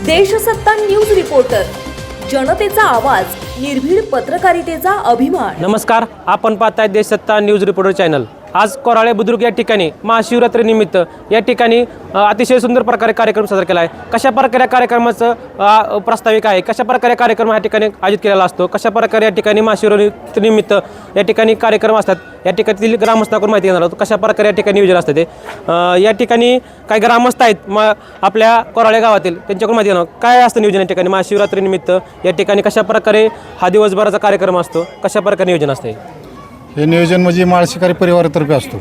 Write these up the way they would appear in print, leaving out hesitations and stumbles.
Deshsatta news reporter, जनतेचा आवाज, निर्भीड पत्रकारितेचा अभिमान। नमस्कार, आपण पाहताय देशसत्ता न्यूज रिपोर्टर चॅनल। आज कोराळे बुद्रुक या ठिकाणी महाशिवरात्रीनिमित्त या ठिकाणी अतिशय सुंदर प्रकारे कार्यक्रम साजरा केला आहे। कशा प्रकारे कार्यक्रमाचं प्रास्ताविक आहे, कशा प्रकारे कार्यक्रम या ठिकाणी आयोजित केलेला असतो, कशा प्रकारे या ठिकाणी महाशिवरात्रीनिमित्त या ठिकाणी कार्यक्रम असतात, या ठिकाणी ग्रामस्थांकडून माहिती घेणार आहोत कशा प्रकारे या ठिकाणी नियोजन असतं ते। या ठिकाणी काही ग्रामस्थ आहेत आपल्या कोराळे गावातील, त्यांच्याकडून माहिती घेणार काय असतं नियोजन या ठिकाणी महाशिवरात्रीनिमित्त या ठिकाणी कशा प्रकारे हा दिवसभराचा कार्यक्रम असतो, कशा प्रकारे नियोजन असते। हे नियोजन म्हणजे माळशिकारी परिवारातर्फे असतो।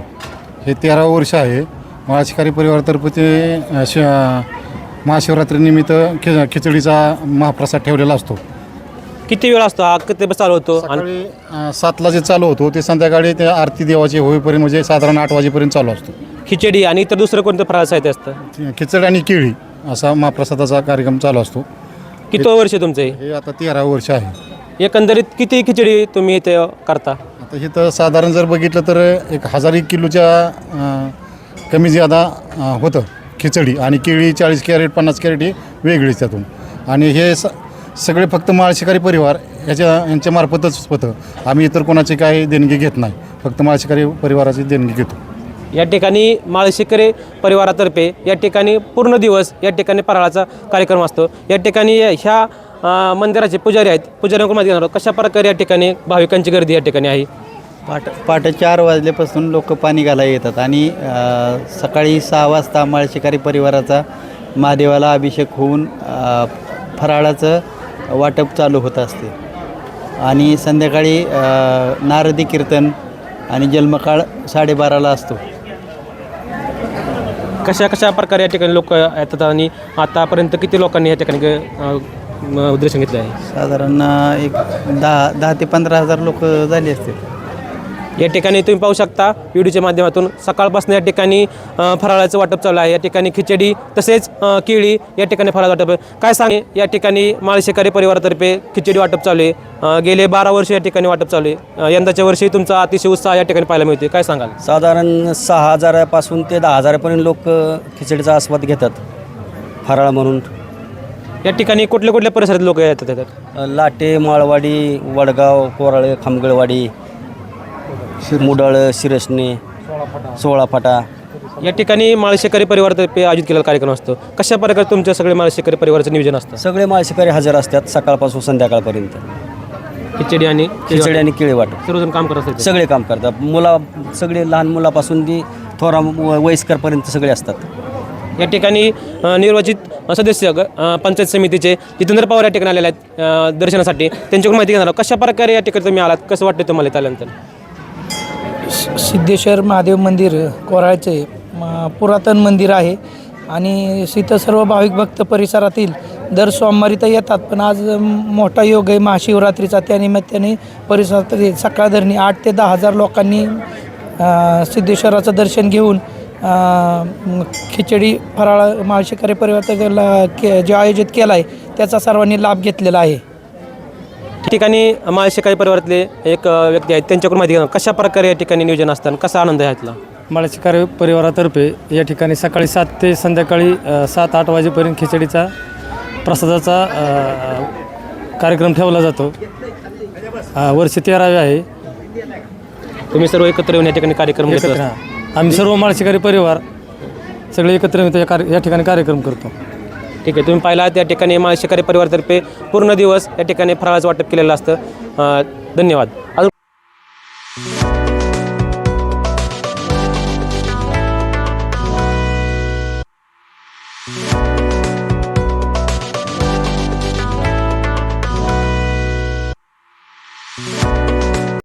हे 13 वर्ष आहे माळशिकारी परिवारातर्फे ते महाशिवरात्रीनिमित्त खिचडीचा महाप्रसाद ठेवलेला असतो। किती वेळ असतो हा, किती चालू होतो? सकाळी 7ला जे चालू होतो ते संध्याकाळी ते आरती देवाची होईपर्यंत म्हणजे साधारण 8 वाजेपर्यंत चालू असतो। खिचडी आणि इतर दुसरं कोणतं फराळ साहित्य असतं? खिचडी आणि केळी असा महाप्रसादाचा कार्यक्रम चालू असतो। किती वर्ष तुमचं हे आता 13 वर्ष आहे। एकंदरीत किती खिचडी तुम्ही इथे करता? आता इथं साधारण जर बघितलं तर 1000 किलोच्या कमी ज्यादा होतं खिचडी, आणि केळी 40 कॅरेट 50 कॅरेट ही वेगळीच त्यातून। आणि हे सगळे फक्त माळशिकारी परिवार यांच्यामार्फतच होतं। आम्ही इतर कोणाची काही देणगी घेत नाही, फक्त माळशिकारी परिवाराची देणगी घेतो। या ठिकाणी माळशिकारी परिवारातर्फे या ठिकाणी पूर्ण दिवस या ठिकाणी फराळाचा कार्यक्रम असतो। या ठिकाणी ह्या मंदिराचे पुजारी आहेत, पुजाऱ्यांकडून माहिती घेणार आहोत कशा प्रकारे या ठिकाणी भाविकांची गर्दी या ठिकाणी आहे। पहाटे 4 वाजल्यापासून लोक पाणी घालायला येतात आणि सकाळी 6 वाजता माळशिकारी परिवाराचा महादेवाला अभिषेक होऊन फराळाचं वाटप चालू होत असते। आणि संध्याकाळी नारदी कीर्तन आणि जन्मकाळ 12:30ला असतो। कशा कशा प्रकारे या ठिकाणी लोक येतात आणि आतापर्यंत किती लोकांनी या ठिकाणी दर्शन घेतलं आहे? साधारण एक 10 ते 15 हजार लोक झाले असतील। या ठिकाणी तुम्ही पाहू शकता व्हिडिओच्या माध्यमातून सकाळपासून या ठिकाणी फराळाचं वाटप चालू आहे। या ठिकाणी खिचडी तसेच केळी या ठिकाणी फराळ वाटप काय सांगे। या ठिकाणी माळशिकारी परिवारातर्फे खिचडी वाटप चालू आहे, गेले 12 वर्ष या ठिकाणी वाटप चालू आहे। यंदाच्या वर्षी तुमचा अतिशय उत्साह या ठिकाणी पाहायला मिळते, काय सांगाल? साधारण 6000पासून ते 10,000पर्यंत लोक खिचडीचा आस्वाद घेतात फराळ म्हणून। या ठिकाणी कुठल्या कुठल्या परिसरात लोक येतात? लाटे, माळवाडी, वडगाव, कोराळे, खामगळवाडी, मुडाळ, शिरसने, 16 फाटा या ठिकाणी माळशिकारी परिवारातर्फे आयोजित केलेला कार्यक्रम असतो। कशा प्रकारे तुमच्या सगळे माळशिकारी परिवाराचं नियोजन असतं? सगळे माळशिकारी हजर असतात सकाळपासून संध्याकाळपर्यंत। खिचडी आणि केळी वाटप सर्वजण काम करत असतात, सगळे काम करतात। सगळे लहान मुलापासून ती थोरा वयस्करपर्यंत सगळे असतात। या ठिकाणी निर्वाचित सदस्य पंचायत समितीचे जितेंद्र पवार या ठिकाणी आलेले आहेत दर्शनासाठी, त्यांच्याकडून माहिती घेणार कशा प्रकारे या ठिकाणी तुम्ही आलात, कसं वाटतं तुम्हाला त्यानंतर? सिद्धेश्वर महादेव मंदिर कोराळचे पुरातन मंदिर आहे आणि इथं सर्व भाविक भक्त परिसरातील दर सोमवारी तर येतात, पण आज मोठा योग आहे महाशिवरात्रीचा, त्यानिमित्ताने परिसरातील सकाळधरणी 8 ते 10 हजार लोकांनी सिद्धेश्वराचं दर्शन घेऊन खिचडी फराळ माळशिकारी परिवाराला जे आयोजित केला आहे त्याचा सर्वांनी लाभ घेतलेला आहे। ठिकाणी माळशिकारी परिवारातले एक व्यक्ती आहेत, त्यांच्याकडून माहिती घेणार कशा प्रकारे या ठिकाणी नियोजन असतं, कसा आनंद आहे यातला? माळशिकारी परिवारातर्फे या ठिकाणी सकाळी 7 ते संध्याकाळी 7-8 वाजेपर्यंत खिचडीचा प्रसादाचा कार्यक्रम ठेवला जातो। वर्ष 13वे आहे। तुम्ही सर्व एकत्र येऊन या ठिकाणी कार्यक्रम घेता? आम्ही सर्व माळशिकारी परिवार सगळे एकत्र येऊन या ठिकाणी कार्यक्रम करतो। ठीक आहे, तुम्ही पाहिला त्या ठिकाणी माळशिकारी परिवारातर्फे पूर्ण दिवस या ठिकाणी फराळाचं वाटप केलेलं असतं। धन्यवाद।